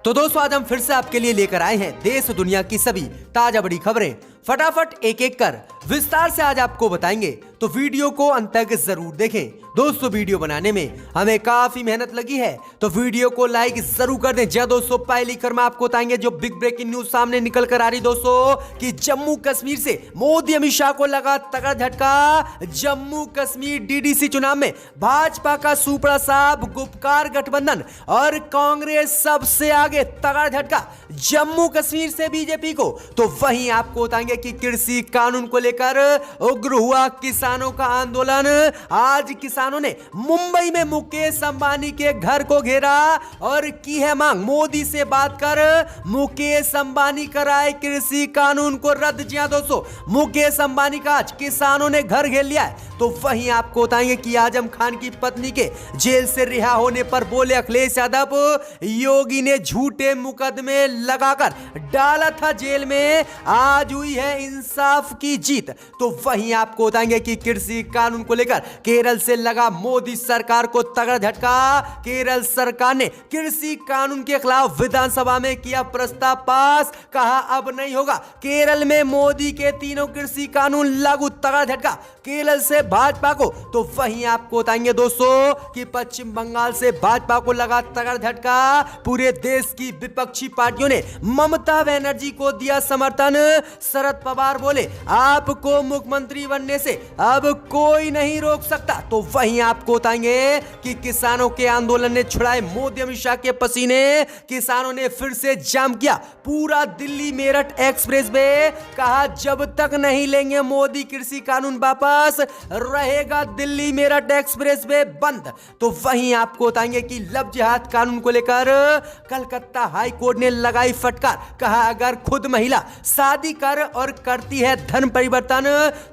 तो दोस्तों आज हम फिर से आपके लिए लेकर आए हैं देश दुनिया की सभी ताजा बड़ी खबरें। फटाफट एक एक कर विस्तार से आज आपको बताएंगे, तो वीडियो को अंत तक जरूर देखें। दोस्तों वीडियो बनाने में हमें काफी मेहनत लगी है, तो वीडियो को लाइक जरूर कर दें। जय दोस्तों, पहली खबर में आपको बताएंगे जो बिग ब्रेकिंग न्यूज सामने निकल कर आ रही दोस्तों कि जम्मू कश्मीर से मोदी अमित शाह को लगा तगड़ा झटका। जम्मू कश्मीर डीडीसी चुनाव में भाजपा का सुपड़ा साहब गुपकार गठबंधन और कांग्रेस सबसे आगे, तगड़ा झटका जम्मू कश्मीर से बीजेपी को। तो वहीं आपको बताएंगे कि कृषि कानून को लेकर उग्र हुआ किसानों का आंदोलन। आज किसानों ने मुंबई में मुकेश अंबानी के घर को घेरा और की है मांग मोदी से बात कर मुकेश अंबानी कराए कृषि कानून को रद्द। जी हां दोस्तों, मुकेश अंबानी का आज किसानों ने घर घेर लिया है। तो वहीं आपको बताएंगे कि आजम खान की पत्नी के जेल से रिहा होने पर बोले अखिलेश यादव, योगी ने झूठे मुकदमे लगाकर डाला था जेल में, आज हुई है इंसाफ की जीत। तो वहीं आपको बताएंगे कि कृषि कानून को लेकर केरल से लगा मोदी सरकार को तगड़ा झटका। केरल सरकार ने कृषि कानून के खिलाफ विधानसभा में किया प्रस्ताव पास, कहा अब नहीं होगा केरल में मोदी के तीनों कृषि कानून लागू, तगड़ा झटका केरल से भाजपा को। तो वहीं आपको बताएंगे दोस्तों कि पश्चिम बंगाल से भाजपा को लगा तगड़ा झटका। पूरे देश की विपक्षी पार्टियों ने ममता बनर्जी को दिया समर्थन। शरद पवार बोले आपको मुख्यमंत्री बनने से अब कोई नहीं रोक सकता। तो वहीं आपको बताएंगे कि किसानों के आंदोलन ने छुड़ाए मोदी अमित शाह के पसीने। किसानों ने फिर से जाम किया पूरा दिल्ली मेरठ एक्सप्रेस वे, कहा जब तक नहीं लेंगे मोदी कृषि कानून वापस, रहेगा दिल्ली मेरठ एक्सप्रेस वे बंद। तो वहीं आपको बताएंगे कि लव जिहाद कानून को लेकर कलकत्ता हाई कोर्ट ने लगाई फटकार, कहा अगर खुद महिला शादी कर और करती है धर्म परिवर्तन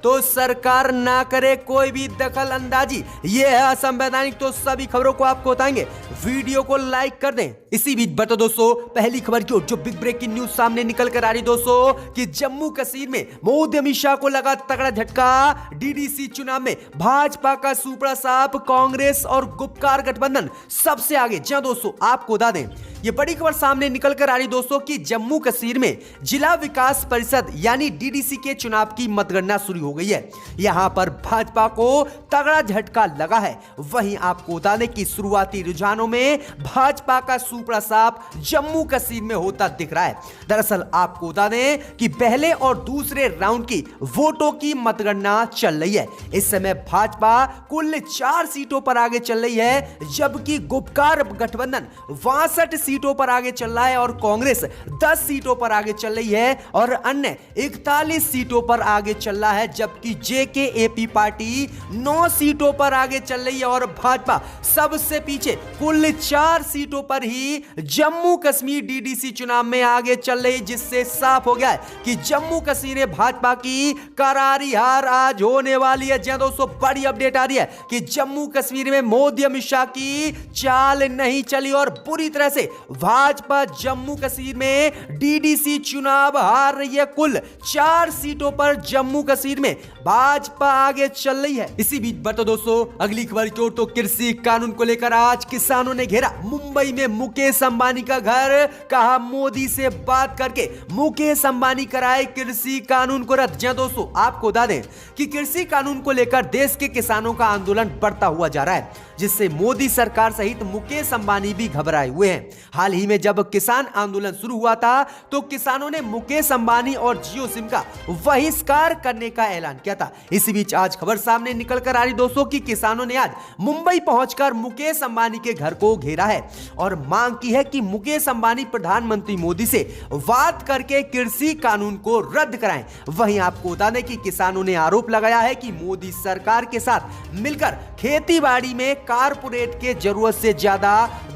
तो सरकार ना करे कोई भी दखल अंदाजी, ये है असंवैधानिक। तो सभी खबरों को आपको बताएंगे, वीडियो को लाइक कर दें। इसी बीच बता दोस्तों पहली खबर की ओर जो बिग ब्रेकिंग न्यूज सामने निकल कर आ रही दोस्तों कि जम्मू कश्मीर में मोदी अमित शाह को लगा तगड़ा झटका। डीडीसी चुनाव में भाजपा का सुपड़ा साहब, कांग्रेस और गुपकार गठबंधन सबसे आगे। जी दोस्तों आपको बता दें ये बड़ी खबर सामने निकल कर आ रही दोस्तों कि जम्मू कश्मीर में जिला विकास परिषद यानी डीडीसी के चुनाव की मतगणना शुरू हो गई है। यहां पर भाजपा को तगड़ा झटका लगा है। वहीं आपको बता दें कि शुरुआती रुझानों में भाजपा का सुपड़ा साहब जम्मू कश्मीर में होता दिख रहा है। दरअसल आपको बता दें कि पहले और दूसरे राउंड की वोटों की मतगणना चल रही है। इस समय भाजपा कुल 4 सीटों पर आगे चल रही है, जबकि गुपकार गठबंधन 62 सीटों पर आगे चल रहा है और कांग्रेस 10 सीटों पर आगे चल रही है और अन्य 41 सीटों पर आगे चल रहा है, जबकि जेकेएपी पार्टी 9 सीटों पर आगे चल रही है और भाजपा सबसे पीछे कुल 4 सीटों पर ही जम्मू कश्मीर डीडीसी चुनाव में आगे चल रही, जिससे साफ हो गया है कि जम्मू कश्मीर में भाजपा की करारी हार आज होने वाली है। जी दोस्तों बड़ी अपडेट आ रही है कि जम्मू कश्मीर में मोदी अमित शाह की चाल नहीं चली और बुरी तरह से भाजपा जम्मू कश्मीर में डीडीसी चुनाव हार रही है। कुल 4 सीटों पर जम्मू कश्मीर में भाजपा आगे चल रही है। इसी बीच बता दोस्तों अगली खबर की ओर तो कृषि कानून को लेकर आज किसानों ने घेरा मुंबई में मुकेश अंबानी का घर, कहा मोदी से बात करके मुकेश अंबानी कराए कृषि कानून को रद्द। जी दोस्तों आपको बता दें कि कृषि कानून को लेकर देश के किसानों का आंदोलन बढ़ता हुआ जा रहा है, जिससे मोदी सरकार सहित मुकेश अंबानी भी घबराए हुए हैं। हाल ही में जब किसान आंदोलन शुरू हुआ था तो किसानों ने मुकेश अंबानी और जियो सिम का बहिष्कार करने का ऐलान किया था। इसी बीच आज खबर सामने निकल कर आ रही दोस्तों कि किसानों ने आज मुंबई पहुंचकर मुकेश अंबानी के घर को घेरा है और मांग की है कि मुकेश अंबानी प्रधानमंत्री मोदी से बात करके कृषि कानून को रद्द कराएं। वहीं आपको बता दें कि किसानों ने आरोप लगाया है कि मोदी सरकार के साथ मिलकर खेतीबाड़ी में कारपोरेट के जरूरत से ज्यादा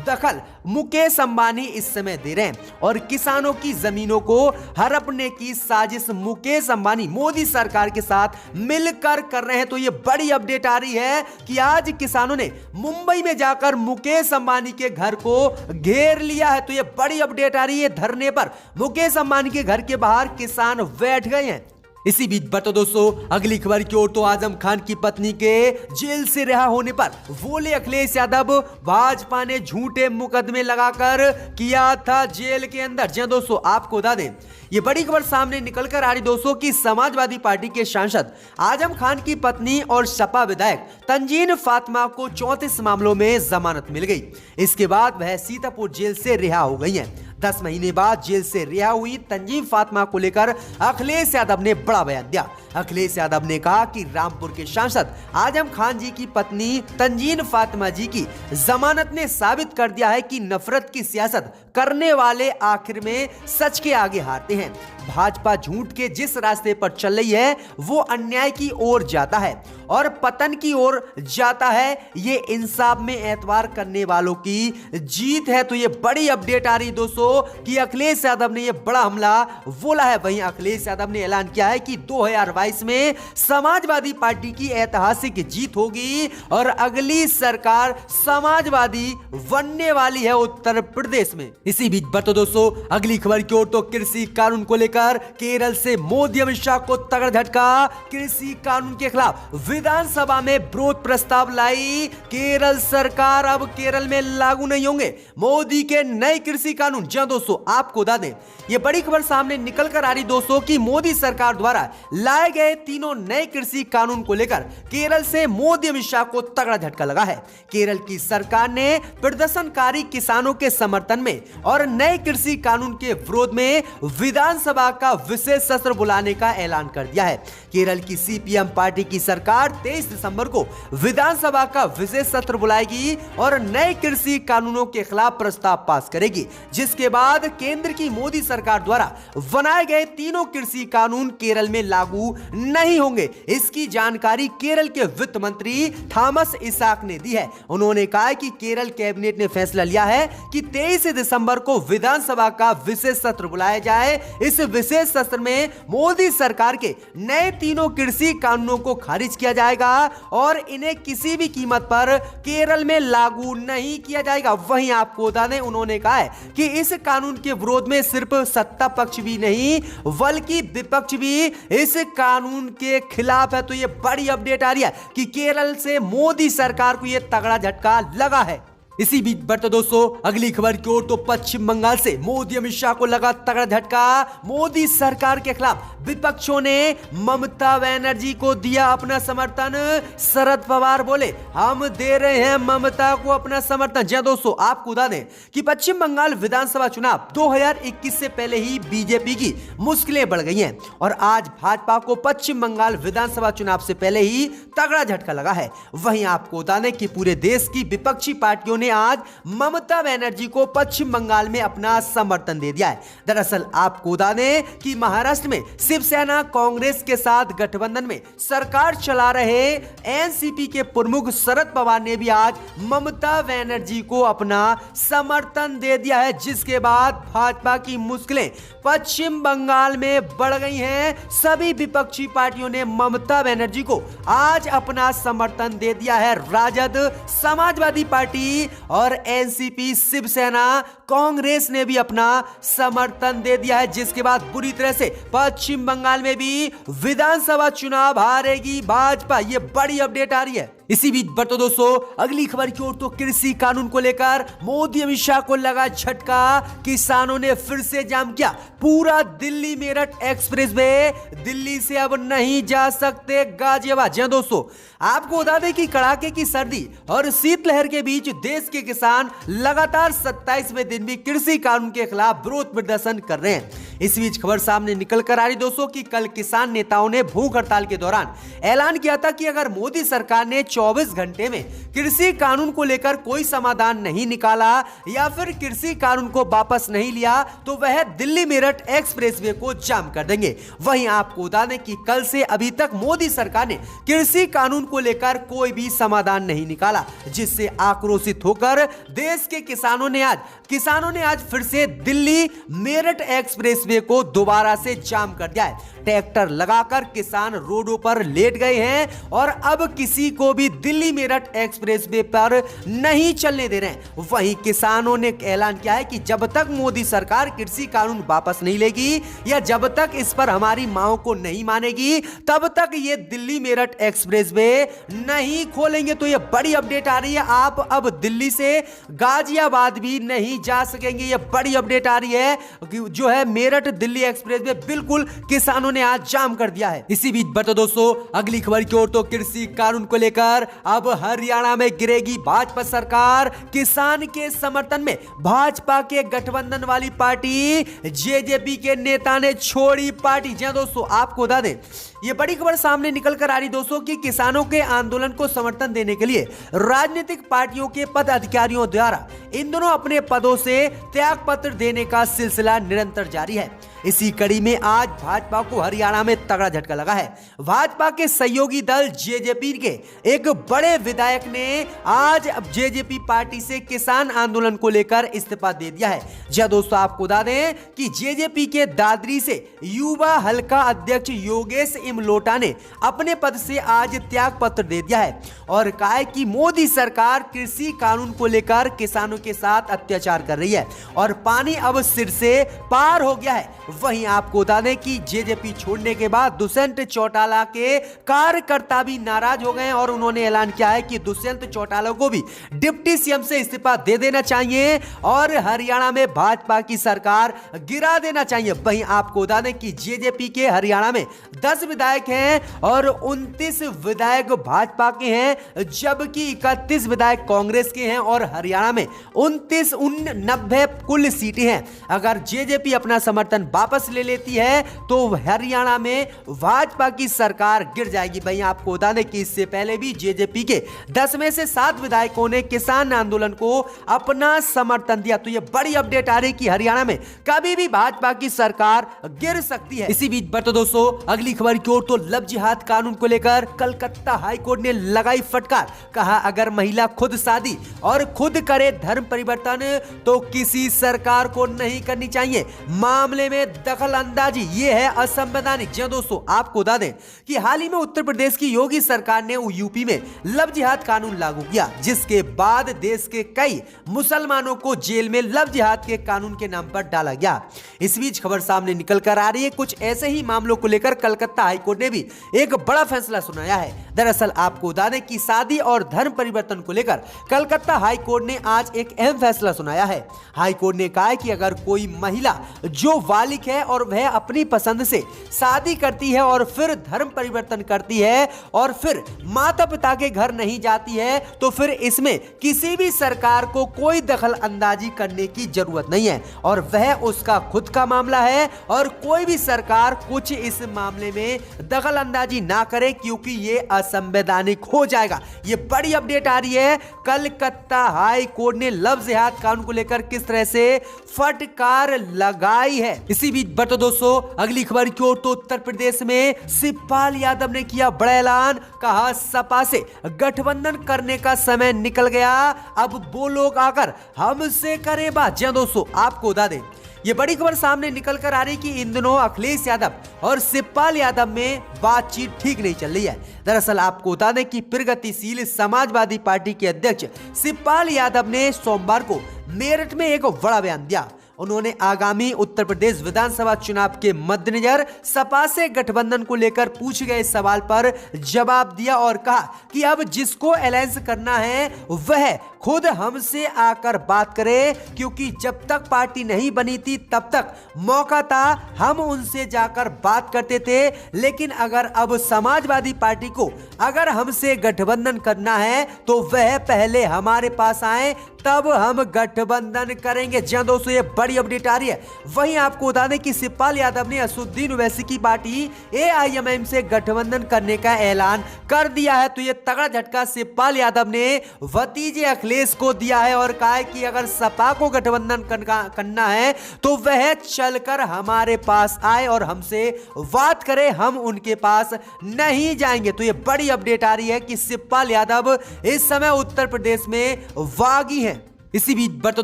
दखल मुकेश अंबानी इस समय दे रहे हैं और किसानों की जमीनों को हड़पने की साजिश मुकेश अंबानी मोदी सरकार के साथ मिलकर कर रहे हैं। तो ये बड़ी अपडेट आ रही है कि आज किसानों ने मुंबई में जाकर मुकेश अंबानी के घर को घेर लिया है। तो ये बड़ी अपडेट आ रही है, धरने पर मुकेश अंबानी के घर के बाहर किसान बैठ गए हैं। इसी बीच बढ़ते दोस्तों अगली खबर की ओर, तो आजम खान की पत्नी के जेल से रिहा होने पर बोले अखिलेश यादव, भाजपा ने झूठे मुकदमे लगाकर किया था जेल के अंदर। जी दोस्तों, आपको बता दें ये बड़ी खबर सामने निकलकर आ रही दोस्तों कि समाजवादी पार्टी के सांसद आजम खान की पत्नी और सपा विधायक तंजीन फातिमा को 34 मामलों में जमानत मिल गई। इसके बाद वह सीतापुर जेल से रिहा हो गई हैं। 10 महीने बाद जेल से रिहा हुई तंजीम फातिमा को लेकर अखिलेश यादव ने बड़ा बयान दिया। अखिलेश यादव ने कहा कि रामपुर के सांसद आजम खान जी की पत्नी तंजीन फातिमा जी की जमानत ने साबित कर दिया है कि नफरत की सियासत करने वाले आखिर में सच के आगे हारते हैं। भाजपा झूठ के जिस रास्ते पर चल रही है वो अन्याय की ओर जाता है और पतन की ओर जाता है। ये इंसाफ में एतवार करने वालों की जीत है। तो ये बड़ी अपडेट आ रही दोस्तों कि अखिलेश यादव ने ये बड़ा हमला बोला है। वहीं अखिलेश यादव ने ऐलान किया है कि 2022 में समाजवादी पार्टी की ऐतिहासिक जीत होगी और अगली सरकार समाजवादी बनने वाली है उत्तर प्रदेश में। इसी बीच बढ़ते दोस्तों अगली खबर की ओर, तो कृषि कानून को लेकर केरल से मोदी अमित शाह को तगड़ा झटका। कृषि कानून के खिलाफ विधानसभा में विरोध प्रस्ताव लाई केरल सरकार। अब केरल में लागू नहीं होंगे मोदी के नए कृषि कानून। जी दोस्तों, आपको बता दें ये बड़ी खबर सामने निकल कर आ रही दोस्तों कि मोदी सरकार द्वारा लाए गए तीनों नए कृषि कानून को लेकर केरल से मोदी अमित शाह को तगड़ा झटका लगा है। केरल की सरकार ने प्रदर्शनकारी किसानों के समर्थन में और नए कृषि कानून के विरोध में विधानसभा का विशेष सत्र बुलाने का ऐलान कर दिया है। केरल की सीपीएम पार्टी की सरकार 23 दिसंबर को विधानसभा का विशेष सत्र बुलाएगी और नए कृषि कानूनों के खिलाफ प्रस्ताव पास करेगी, जिसके बाद केंद्र की मोदी सरकार द्वारा बनाए गए तीनों कृषि कानून केरल में लागू नहीं होंगे। इसकी जानकारी केरल के वित्त मंत्री थॉमस इसाक ने दी है। उन्होंने कहा कि केरल कैबिनेट ने फैसला लिया है कि 23 दिसंबर को विधानसभा का विशेष सत्र बुलाया जाए। इस विशेष सत्र में मोदी सरकार के नए तीनों कृषि कानूनों को खारिज किया जाएगा और इन्हें किसी भी कीमत पर केरल में लागू नहीं किया जाएगा। वहीं आपको बता दें उन्होंने कहा है कि इस कानून के विरोध में सिर्फ सत्ता पक्ष भी नहीं बल्कि विपक्ष भी इस कानून के खिलाफ है। तो ये बड़ी अपडेट आ रही है कि केरल से मोदी सरकार को ये तगड़ा झटका लगा है। इसी बीच बढ़ते दोस्तों अगली खबर की ओर, तो पश्चिम बंगाल से मोदी अमित शाह को लगा तगड़ा झटका। मोदी सरकार के खिलाफ विपक्षों ने ममता बनर्जी को दिया अपना समर्थन। शरद पवार बोले हम दे रहे हैं ममता को अपना समर्थन। जी दोस्तों, आपको बता दें कि पश्चिम बंगाल विधानसभा चुनाव 2021 से पहले ही बीजेपी की मुश्किलें बढ़ गई हैं और आज भाजपा को पश्चिम बंगाल विधानसभा चुनाव से पहले ही तगड़ा झटका लगा है। वहीं आपको बता दें कि पूरे देश की विपक्षी पार्टियों ने आज ममता बनर्जी को पश्चिम बंगाल में अपना समर्थन दे दिया है। दरअसल आपको बता दें कि महाराष्ट्र में शिवसेना कांग्रेस के साथ गठबंधन में सरकार चला रहे एनसीपी के प्रमुख शरद पवार ने भी आज ममता बनर्जी को अपना समर्थन दे दिया है, जिसके बाद भाजपा की मुश्किलें पश्चिम बंगाल में बढ़ गई हैं। सभी विपक्षी पार्टियों ने ममता बनर्जी को आज अपना समर्थन दे दिया है। राजद, समाजवादी पार्टी और एनसीपी, शिवसेना, कांग्रेस ने भी अपना समर्थन दे दिया है, जिसके बाद बुरी तरह से पश्चिम बंगाल में भी विधानसभा चुनाव हारेगी भाजपा। ये बड़ी अपडेट आ रही है। इसी बीच बढ़ते दोस्तों अगली खबर की ओर, तो कृषि कानून को लेकर मोदी अमित शाह को लगा झटका। किसानों ने फिर से जाम किया पूरा दिल्ली मेरठ एक्सप्रेस वे। दिल्ली से अब नहीं जा सकते गाजियाबाद। जी दोस्तों, आपको बता दें कि कड़ाके की सर्दी और शीतलहर के बीच देश के किसान लगातार 27वें दिन भी कृषि कानून के खिलाफ विरोध प्रदर्शन कर रहे हैं। इस बीच खबर सामने निकल कर आ रही दोस्तों कि कल किसान नेताओं ने भूख हड़ताल के दौरान ऐलान किया था कि अगर मोदी सरकार ने 24 घंटे में कृषि कानून को लेकर कोई समाधान नहीं निकाला या फिर कृषि कानून को वापस नहीं लिया तो वह दिल्ली मेरठ एक्सप्रेसवे को जाम कर देंगे। वहीं आपको बता दें कि कल से अभी तक मोदी सरकार ने कृषि कानून को लेकर कोई भी समाधान नहीं निकाला, जिससे आक्रोशित होकर देश के किसानों ने आज फिर से दिल्ली मेरठ एक्सप्रेसवे को दोबारा से जाम कर दिया है। ट्रैक्टर लगाकर किसान रोडों पर लेट गए हैं और अब किसी को भी दिल्ली मेरठ एक्सप्रेसवे पर नहीं चलने दे रहे हैं। वहीं किसानों ने ऐलान किया है कि जब तक मोदी सरकार कृषि कानून वापस नहीं लेगी या जब तक इस पर हमारी मांगों को नहीं मानेगी तब तक ये दिल्ली मेरठ एक्सप्रेसवे नहीं खोलेंगे। तो ये बड़ी अपडेट आ रही है, आप अब दिल्ली से गाजियाबाद भी नहीं जा सकेंगे। ये बड़ी अपडेट आ रही है कि जो है मेरठ दिल्ली एक्सप्रेसवे बिल्कुल किसानों ने आज जाम कर दिया है। इसी बीच बढ़ते दोस्तों अगली खबर की ओर, तो कृषि कानून को लेकर अब हरियाणा में गिरेगी भाजपा सरकार। किसान के समर्थन में भाजपा के गठबंधन वाली पार्टी जेजेपी के नेता ने छोड़ी पार्टी। जी दोस्तों, आपको बता दें ये बड़ी खबर सामने निकल कर आ रही दोस्तों कि किसानों के आंदोलन को समर्थन देने के लिए राजनीतिक पार्टियों के पद अधिकारियों द्वारा इन दोनों अपने पदों से त्याग पत्र देने का सिलसिला निरंतर जारी है। इसी कड़ी में आज भाजपा को हरियाणा में तगड़ा झटका लगा है। भाजपा के सहयोगी दल जेजेपी के एक बड़े विधायक ने आज जेजेपी पार्टी से किसान आंदोलन को लेकर इस्तीफा दे दिया है। जी दोस्तों, आपको बता दें कि जेजेपी के दादरी से युवा हल्का अध्यक्ष योगेश इमलोटा ने अपने पद से आज त्याग पत्र दे दिया है और कहा है कि मोदी सरकार कृषि कानून को लेकर किसानों के साथ अत्याचार कर रही है और पानी अब सिर से पार हो गया है। वहीं आपको बता दें कि जेजेपी छोड़ने के बाद दुष्यंत चौटाला के कार्यकर्ता भी नाराज हो गए हैं और उन्होंने ऐलान किया है कि दुष्यंत चौटाला को भी डिप्टी सीएम से इस्तीफा दे देना चाहिए और हरियाणा में भाजपा की सरकार गिरा देना चाहिए। वहीं आपको बता दें कि जेजेपी के हरियाणा में 10 विधायक हैं और 29 विधायक भाजपा के हैं, जबकि 31 विधायक कांग्रेस के हैं और हरियाणा में 90 कुल सीटें हैं। अगर जेजेपी अपना समर्थन वापस ले लेती है तो हरियाणा में भाजपा की सरकार गिर जाएगी। भाई आपको बता दें कि इससे पहले भी जेजेपी के 10 में से 7 विधायकों ने किसान आंदोलन को अपना समर्थन दिया। तो यह बड़ी अपडेट आ रही कि हरियाणा में कभी भी भाजपा की सरकार गिर सकती है। इसी बीच बढ़ते दोस्तों अगली खबर की ओर, तो लव जिहाद कानून को लेकर कलकत्ता हाईकोर्ट ने लगाई फटकार। कहा अगर महिला खुद शादी और खुद करे धर्म परिवर्तन तो किसी सरकार को नहीं करनी चाहिए। मामले में दखल अंदाजी ये है असंवैधानिक। जी दोस्तों, आपको बता दें कि हाल ही में उत्तर प्रदेश की योगी सरकार ने यूपी में लव जिहाद कानून लागू किया, जिसके बाद देश के कई मुसलमानों को जेल में लव जिहाद के कानून के नाम पर डाला गया। इस बीच खबर सामने निकल कर आ रही है कुछ ऐसे ही मामलों को लेकर कलकत्ता हाईकोर्ट ने भी एक बड़ा फैसला सुनाया है। दरअसल आपको बता दें कि शादी और धर्म परिवर्तन को लेकर कलकत्ता हाईकोर्ट ने आज एक अहम फैसला सुनाया है। हाईकोर्ट ने कहा है कि अगर कोई महिला जो बालिग है और वह अपनी पसंद से शादी करती है और फिर धर्म परिवर्तन करती है और फिर माता पिता के घर नहीं जाती है तो फिर इसमें किसी भी सरकार को कोई दखल अंदाजी करने की जरूरत नहीं है और वह उसका खुद का मामला है और कोई भी सरकार कुछ इस मामले में दखल अंदाजी ना करे क्योंकि ये असंवैधानिक हो जाएगा। ये बड़ी अपडेट आ रही है। कलकत्ता हाई कोर्ट ने लव जिहाद कानून को लेकर किस तरह से फटकार लगाई है। इसी बीच बढ़ते दोस्तों अगली खबर की ओर, तो उत्तर प्रदेश में शिवपाल यादव ने किया बड़ा ऐलान। कहा सपा से गठबंधन करने का समय निकल गया, अब वो लोग आकर हमसे करे बात। जी दोस्तों, आपको बता दें ये बड़ी खबर सामने निकल कर आ रही कि इन दिनों अखिलेश यादव और शिवपाल यादव में बातचीत ठीक नहीं चल रही है। दरअसल आपको बता दें कि प्रगतिशील समाजवादी पार्टी के अध्यक्ष शिवपाल यादव ने सोमवार को मेरठ में एक बड़ा बयान दिया। उन्होंने आगामी उत्तर प्रदेश विधानसभा चुनाव के मद्देनजर सपा से गठबंधन को लेकर पूछे गए सवाल पर जवाब दिया और कहा कि अब जिसको अलायंस करना है वह खुद हमसे आकर बात करे, क्योंकि जब तक पार्टी नहीं बनी थी तब तक मौका था हम उनसे जाकर बात करते थे, लेकिन अगर अब समाजवादी पार्टी को अगर हमसे गठबंधन करना है तो वह पहले हमारे पास आए तब हम गठबंधन करेंगे। जी दोस्तों, ये बड़ी अपडेट आ रही है। वहीं आपको बता दें कि शिवपाल यादव ने असदुद्दीन ओवैसी की पार्टी AIMIM से गठबंधन करने का ऐलान कर दिया है। तो ये तगड़ा झटका शिवपाल यादव ने भतीजे अखिलेश को दिया है और कहा है कि अगर सपा को गठबंधन करना है तो वह चलकर हमारे पास आए और हमसे बात करे, हम उनके पास नहीं जाएंगे। तो ये बड़ी अपडेट आ रही है कि शिवपाल यादव इस समय उत्तर प्रदेश में बागी है। इसी बीच बढ़ते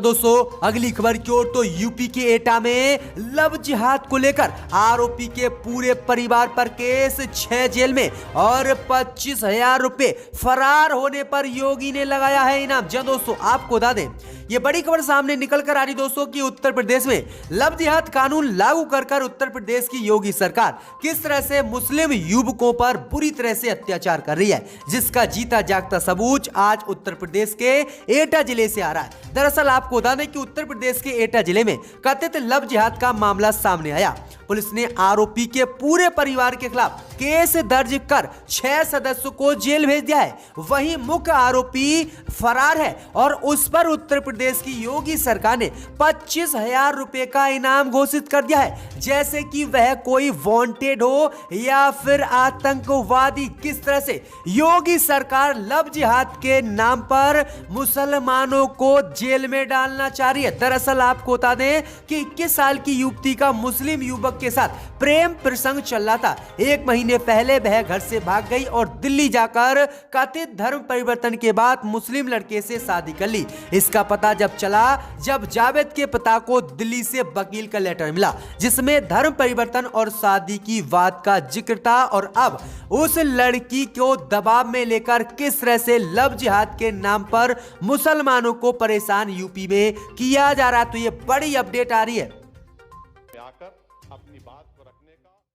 दोस्तों अगली खबर की ओर, तो यूपी के एटा में लव जिहाद को लेकर आरोपी के पूरे परिवार पर केस, 6 जेल में और 25,000 रुपए, फरार होने पर योगी ने लगाया है इनाम। जी दोस्तों, आपको बता दें ये बड़ी खबर सामने निकल कर आ रही दोस्तों कि उत्तर प्रदेश में लव जिहाद कानून लागू कर उत्तर प्रदेश की योगी सरकार किस तरह से मुस्लिम युवकों पर बुरी तरह से अत्याचार कर रही है, जिसका जीता जागता सबूत आज उत्तर प्रदेश के एटा जिले से आ रहा है। दरअसल आपको बता दें कि उत्तर प्रदेश के एटा जिले में कथित लव जिहाद का मामला सामने आया। पुलिस ने आरोपी के पूरे परिवार के खिलाफ केस दर्ज कर 6 सदस्यों को जेल भेज दिया है। वहीं मुख्य आरोपी फरार है और उस पर उत्तर प्रदेश की योगी सरकार ने 25,000 रुपए का इनाम घोषित कर दिया है, जैसे कि वह कोई वांटेड हो या फिर आतंकवादी। किस तरह से योगी सरकार लव जिहाद के नाम पर मुसलमानों को जेल में डालना चाह रही है। दरअसल आपको बता दें कि 21 साल की युवती का मुस्लिम युवक के साथ प्रेम प्रसंग चल रहा था। 1 महीने पहले वह घर से भाग गई और दिल्ली जाकर कथित धर्म परिवर्तन के बाद मुस्लिम लड़के से शादी कर ली। इसका पता जब चला जब जावेद के पिता को दिल्ली से वकील का लेटर मिला, जिसमें धर्म परिवर्तन और शादी की बात का जिक्र था। और अब उस लड़की को दबाव में लेकर किस तरह से लव जिहाद के नाम पर मुसलमानों को परेशान यूपी में किया जा रहा है, तो ये बड़ी अपडेट आ रही है।